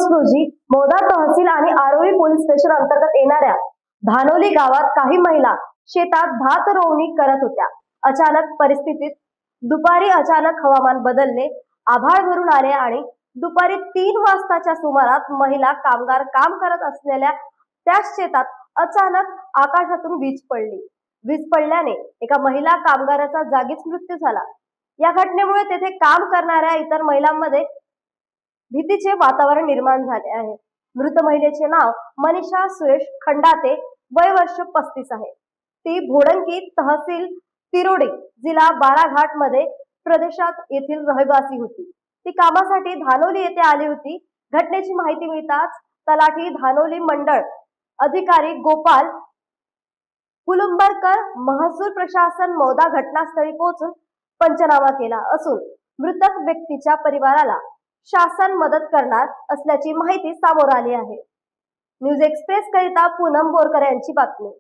August रोजी मौदा तहसील आणि आरोळी police station अंतर्गत येणाऱ्या धानोली गावात काही महिला शेतात भात रोवणी करत होत्या। अचानक परिस्थितीत दुपारी अचानक हवामान बदलले, आभाळ भरून आले आणि दुपारी 3 वाजताच्या सुमारास महिला कामगार काम करत असलेल्या त्याच शेतात अचानक आकाशातून वीज पडली। वीज पडल्याने एका महिला कामगाराचा जागीच मृत्यू झाला। या घटनेमुळे तेथे काम करणाऱ्या इतर महिलांमध्ये भीतीचे वातावरण निर्माण झाले आहे। मृत महिलेचे नाव मनीषा सुरेश खंडाते, वय वर्ष 35 आहे। ती भोडंकी तहसील तिरोडी जिल्हा बाळाघाट मध्ये प्रदेशात येथील रहिवासी होती। ती कामासाठी धानोली येथे आली होती। घटनेची माहिती मिळताच तलाठी धानोली मंडळ अधिकारी गोपाल कुलुंबरकर, महसूल प्रशासन मौदा घटनास्थळी पोहोचून पंचनामा केला असून मृतक व्यक्तीच्या परिवाराला शासन मदत करणार असल्याची माहिती समोर आली आहे। न्यूज एक्सप्रेस करिता पूनम बोरकर यांची बातमी।